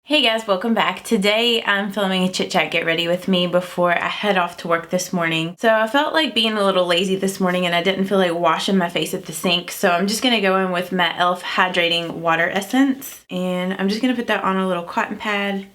Hey guys, welcome back. Today I'm filming a chit chat get ready with me before I head off to work this morning. So I felt like being a little lazy this morning and I didn't feel like washing my face at the sink. So I'm just gonna go in with my e.l.f. Hydrating Water Essence. And I'm just gonna put that on a little cotton pad.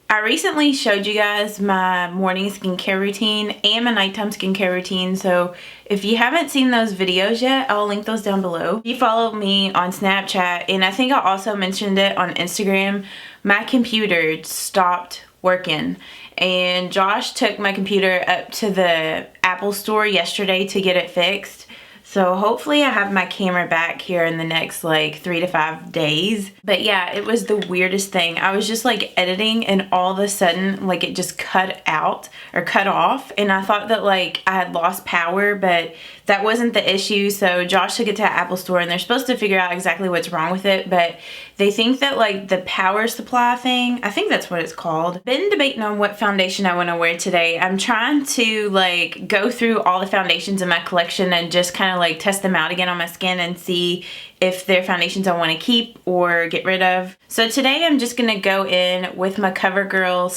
I recently showed you guys my morning skincare routine and my nighttime skincare routine. So if you haven't seen those videos yet, I'll link those down below. If you follow me on Snapchat, and I think I also mentioned it on Instagram, my computer stopped working. And Josh took my computer up to the Apple store yesterday to get it fixed. So hopefully I have my camera back here in the next like 3 to 5 days. But yeah, it was the weirdest thing. I was just like editing and all of a sudden like it just cut out or cut off. And I thought that like I had lost power, but that wasn't the issue. So Josh took it to the Apple store and they're supposed to figure out exactly what's wrong with it. But they think that like the power supply thing, I think that's what it's called. Been debating on what foundation I want to wear today. I'm trying to like go through all the foundations in my collection and just kind of like test them out again on my skin and see if they're foundations I want to keep or get rid of. So today I'm just going to go in with my CoverGirl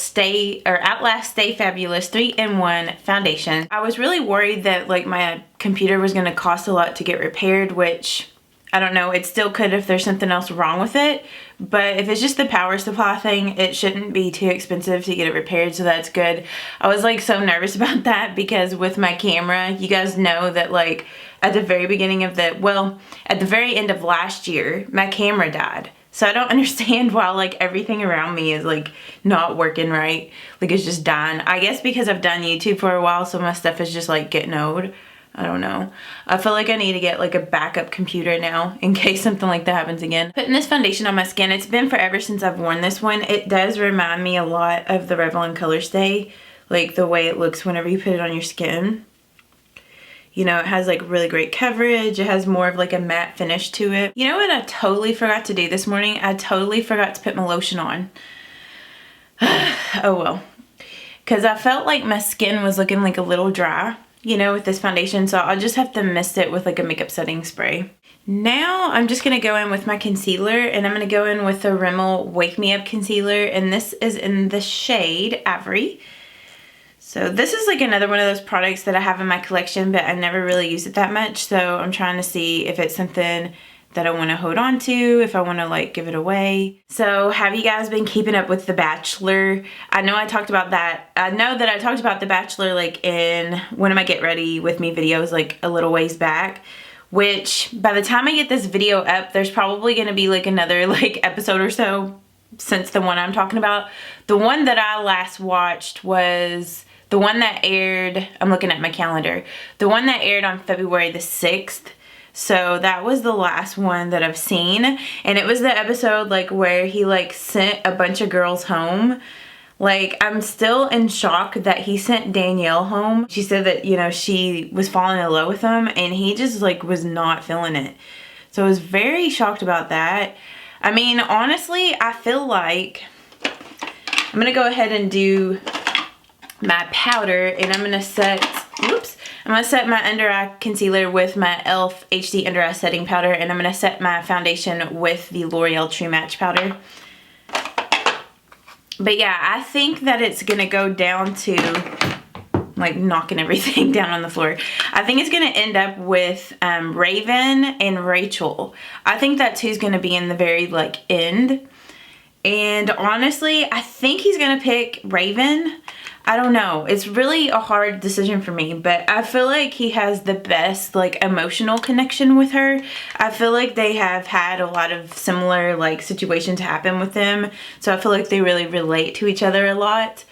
Outlast Stay Fabulous 3-in-1 foundation. I was really worried that like my computer was going to cost a lot to get repaired, which I don't know, it still could if there's something else wrong with it. But if it's just the power supply thing, it shouldn't be too expensive to get it repaired, so that's good. I was like so nervous about that because with my camera, you guys know that like at the very beginning of at the very end of last year, my camera died. So I don't understand why like everything around me is like not working right. Like it's just dying. I guess because I've done YouTube for a while, so my stuff is just like getting old. I don't know. I feel like I need to get like a backup computer now in case something like that happens again. Putting this foundation on my skin, it's been forever since I've worn this one. It does remind me a lot of the Revlon Color Stay, like the way it looks whenever you put it on your skin. You know, it has like really great coverage. It has more of like a matte finish to it. You know what I totally forgot to do this morning? I totally forgot to put my lotion on. Oh well. Because I felt like my skin was looking like a little dry, you know, with this foundation, so I'll just have to mist it with like a makeup setting spray. Now I'm just going to go in with my concealer, and I'm going to go in with the Rimmel Wake Me Up Concealer, and this is in the shade Ivory. So this is like another one of those products that I have in my collection, but I never really use it that much, so I'm trying to see if it's something that I want to hold on to, if I want to like give it away. So have you guys been keeping up with The Bachelor? I know I talked about that. I know that I talked about The Bachelor like in one of my Get Ready With Me videos like a little ways back, which by the time I get this video up, there's probably going to be like another like episode or so since the one I'm talking about. The one that I last watched was the one that aired, I'm looking at my calendar, the one that aired on February the 6th. So that was the last one that I've seen, and it was the episode like where he like sent a bunch of girls home. Like I'm still in shock that he sent Danielle home. She said that, you know, she was falling in love with him and he just like was not feeling it. So I was very shocked about that. I mean, honestly, I feel like I'm gonna go ahead and do my powder, and I'm gonna set my under eye concealer with my e.l.f. HD Under Eye Setting Powder, and I'm gonna set my foundation with the L'Oreal True Match Powder. But yeah, I think that it's gonna go down to like knocking everything down on the floor. I think it's gonna end up with Raven and Rachel. I think that's who's gonna be in the very like end. And honestly, I think he's gonna pick Raven. I don't know. It's really a hard decision for me, but I feel like he has the best like emotional connection with her. I feel like they have had a lot of similar like situations happen with them, so I feel like they really relate to each other a lot.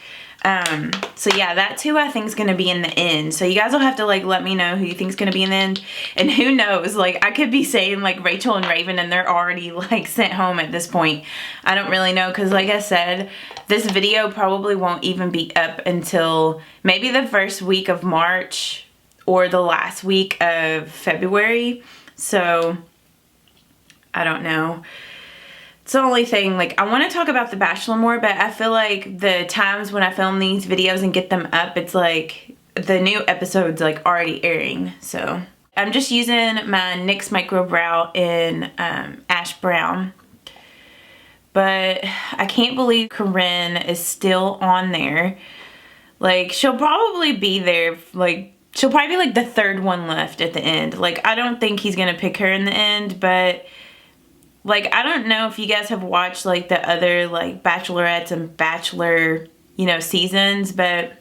So yeah, that's who I think is going to be in the end. So you guys will have to like let me know who you think is going to be in the end. And who knows, like I could be saying like Rachel and Raven and they're already like sent home at this point. I don't really know, because like I said, this video probably won't even be up until maybe the first week of March or the last week of February. So I don't know. It's the only thing, like, I want to talk about The Bachelor more, but I feel like the times when I film these videos and get them up, it's like the new episode's like already airing. So I'm just using my NYX Micro Brow in Ash Brown. but I can't believe Corinne is still on there. Like, she'll probably be there, like, she'll probably be like the third one left at the end. Like, I don't think he's gonna pick her in the end, but like, I don't know if you guys have watched like the other like Bachelorettes and Bachelor, you know, seasons, but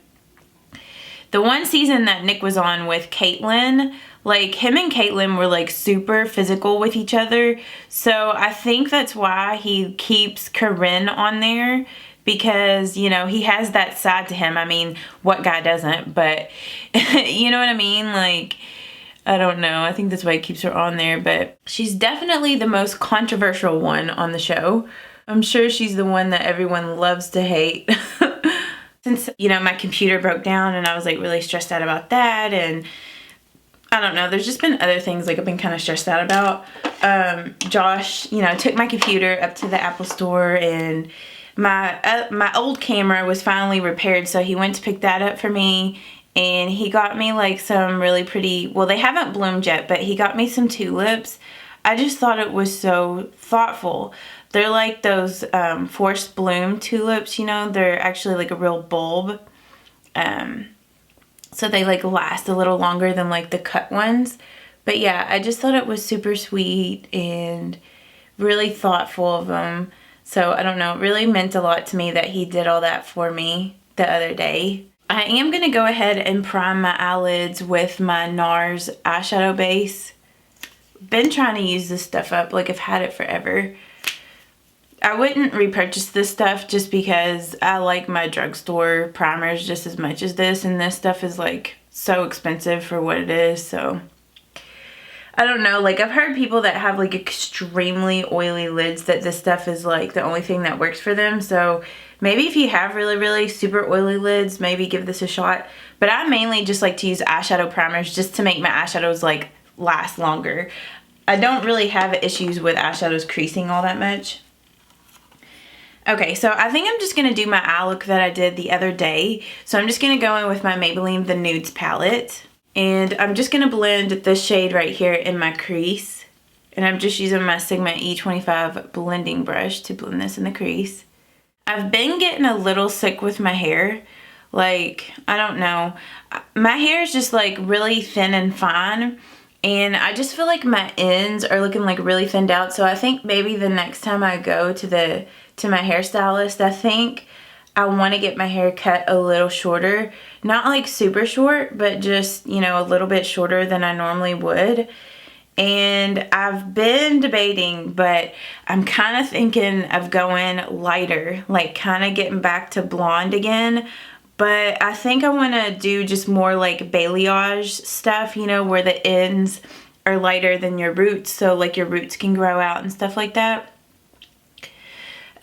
the one season that Nick was on with Caitlyn, like him and Caitlyn were like super physical with each other. So I think that's why he keeps Corinne on there, because, you know, he has that side to him. I mean, what guy doesn't? But you know what I mean? Like, I don't know. I think that's why he keeps her on there, but she's definitely the most controversial one on the show. I'm sure she's the one that everyone loves to hate. Since, you know, my computer broke down and I was like really stressed out about that, and I don't know, there's just been other things like I've been kind of stressed out about. Josh, you know, took my computer up to the Apple store, and my old camera was finally repaired, so he went to pick that up for me, and he got me like some really pretty, well, they haven't bloomed yet, but he got me some tulips. I just thought it was so thoughtful. They're like those forced bloom tulips, you know, they're actually like a real bulb. So they like last a little longer than like the cut ones. But yeah, I just thought it was super sweet and really thoughtful of him. So I don't know, it really meant a lot to me that he did all that for me the other day. I am going to go ahead and prime my eyelids with my NARS eyeshadow base. Been trying to use this stuff up, like I've had it forever. I wouldn't repurchase this stuff just because I like my drugstore primers just as much as this, and this stuff is like so expensive for what it is, so I don't know. Like, I've heard people that have like extremely oily lids that this stuff is like the only thing that works for them, so maybe if you have really super oily lids, maybe give this a shot. But I mainly just like to use eyeshadow primers just to make my eyeshadows like last longer. I don't really have issues with eyeshadows creasing all that much. Okay, so I think I'm just going to do my eye look that I did the other day. So I'm just going to go in with my Maybelline The Nudes palette. And I'm just going to blend this shade right here in my crease. And I'm just using my Sigma E25 blending brush to blend this in the crease. I've been getting a little sick with my hair. Like, I don't know. My hair is just like really thin and fine. And I just feel like my ends are looking like really thinned out. So I think maybe the next time I go to my hairstylist, I think I want to get my hair cut a little shorter. Not like super short, but just, you know, a little bit shorter than I normally would. And I've been debating, but I'm kind of thinking of going lighter, like kind of getting back to blonde again. But I think I want to do just more like balayage stuff, you know, where the ends are lighter than your roots, so like your roots can grow out and stuff like that.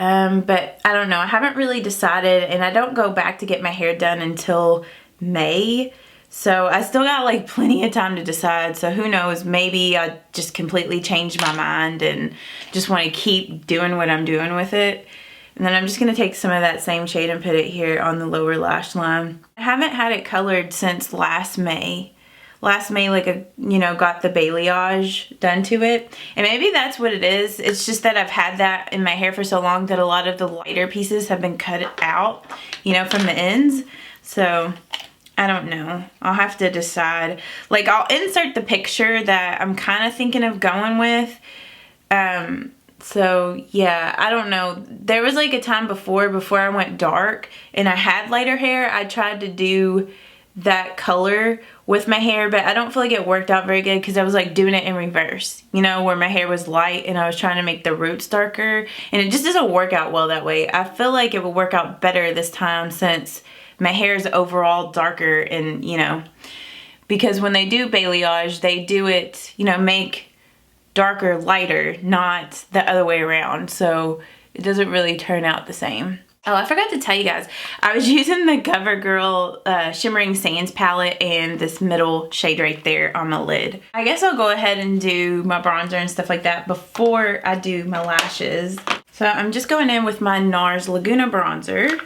But I don't know, I haven't really decided, and I don't go back to get my hair done until May. So I still got like plenty of time to decide. So who knows, maybe I just completely changed my mind and just want to keep doing what I'm doing with it. And then I'm just going to take some of that same shade and put it here on the lower lash line. I haven't had it colored since last May. Last May, like, you know, got the balayage done to it. And maybe that's what it is. It's just that I've had that in my hair for so long that a lot of the lighter pieces have been cut out, you know, from the ends. So I don't know. I'll have to decide. Like, I'll insert the picture that I'm kind of thinking of going with. So yeah, I don't know. There was like a time before I went dark and I had lighter hair, I tried to do that color with my hair, but I don't feel like it worked out very good because I was like doing it in reverse, you know, where my hair was light and I was trying to make the roots darker, and it just doesn't work out well that way. I feel like it will work out better this time since my hair is overall darker, and you know, because when they do balayage, they do it, you know, make darker lighter, not the other way around, so it doesn't really turn out the same. Oh, I forgot to tell you guys, I was using the CoverGirl Shimmering Sands palette and this middle shade right there on my lid. I guess I'll go ahead and do my bronzer and stuff like that before I do my lashes. So I'm just going in with my NARS Laguna bronzer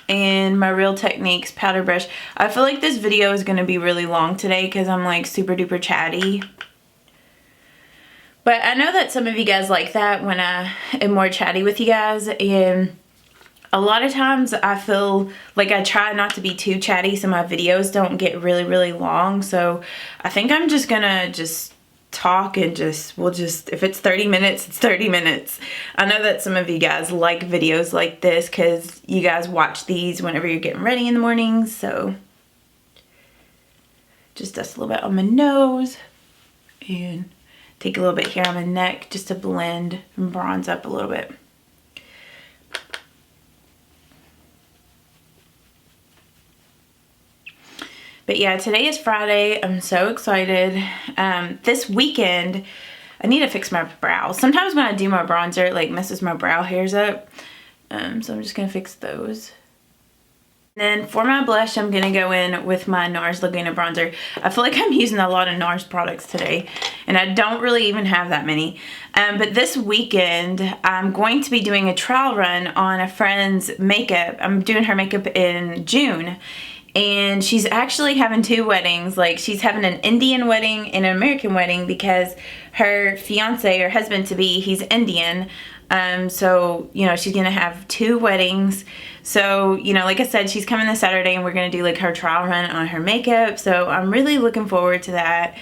and my Real Techniques powder brush. I feel like this video is going to be really long today because I'm like super duper chatty. But I know that some of you guys like that when I am more chatty with you guys, and a lot of times I feel like I try not to be too chatty so my videos don't get really, really long. So I think I'm just gonna talk and if it's 30 minutes, it's 30 minutes. I know that some of you guys like videos like this because you guys watch these whenever you're getting ready in the mornings. So just dust a little bit on my nose and take a little bit here on my neck just to blend and bronze up a little bit. But yeah, today is Friday. I'm so excited. This weekend, I need to fix my brows. Sometimes when I do my bronzer, it like messes my brow hairs up. So I'm just gonna fix those. Then for my blush, I'm gonna go in with my NARS Laguna bronzer. I feel like I'm using a lot of NARS products today, and I don't really even have that many. But this weekend, I'm going to be doing a trial run on a friend's makeup. I'm doing her makeup in June. And she's actually having two weddings. Like, she's having an Indian wedding and an American wedding because her fiance or husband-to-be, he's Indian. So, you know, she's gonna have two weddings. So, you know, like I said, she's coming this Saturday and we're gonna do like her trial run on her makeup. So I'm really looking forward to that.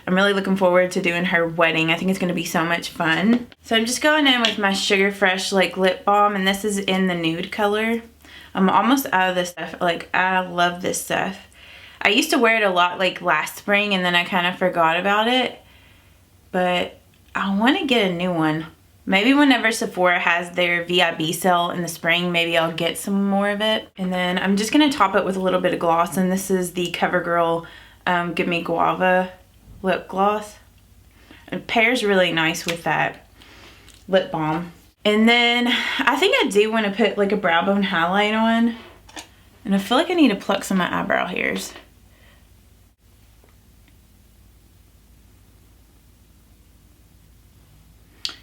I'm really looking forward to doing her wedding. I think it's gonna be so much fun. So I'm just going in with my Sugar Fresh like lip balm, and this is in the nude color. I'm almost out of this stuff. Like, I love this stuff. I used to wear it a lot like last spring and then I kind of forgot about it. But I want to get a new one. Maybe whenever Sephora has their VIB sale in the spring, maybe I'll get some more of it. And then I'm just going to top it with a little bit of gloss. And this is the CoverGirl Gimme Gava lip gloss. It pairs really nice with that lip balm. And then I think I do want to put like a brow bone highlight on. And I feel like I need to pluck some of my eyebrow hairs.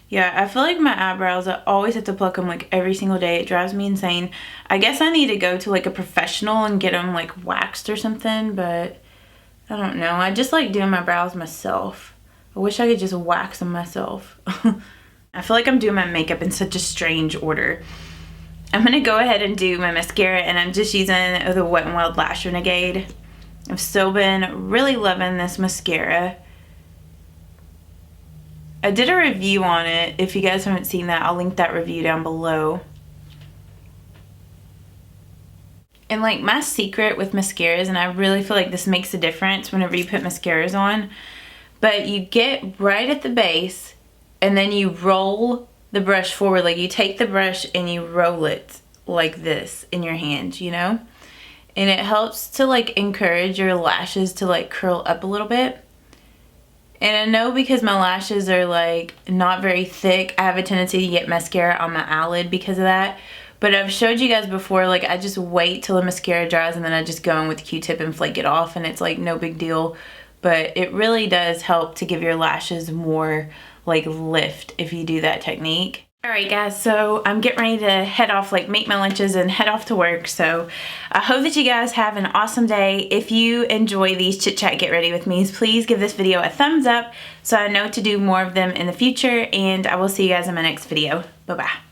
Yeah, I feel like my eyebrows, I always have to pluck them like every single day. It drives me insane. I guess I need to go to like a professional and get them like waxed or something, but I don't know. I just like doing my brows myself. I wish I could just wax them myself. I feel like I'm doing my makeup in such a strange order. I'm going to go ahead and do my mascara, and I'm just using the Wet n Wild Lash Renegade. I've still been really loving this mascara. I did a review on it. If you guys haven't seen that, I'll link that review down below. And like, my secret with mascaras, and I really feel like this makes a difference whenever you put mascaras on, but you get right at the base and then you roll the brush forward. Like, you take the brush and you roll it like this in your hand, you know? And it helps to like encourage your lashes to like curl up a little bit. And I know because my lashes are like not very thick, I have a tendency to get mascara on my eyelid because of that. But I've showed you guys before, like, I just wait till the mascara dries and then I just go in with Q-tip and flake it off, and it's like no big deal. But it really does help to give your lashes more like lift if you do that technique. Alright guys, so I'm getting ready to head off, like make my lunches and head off to work. So I hope that you guys have an awesome day. If you enjoy these chit chat get ready with me's, please give this video a thumbs up so I know to do more of them in the future, and I will see you guys in my next video. Bye bye.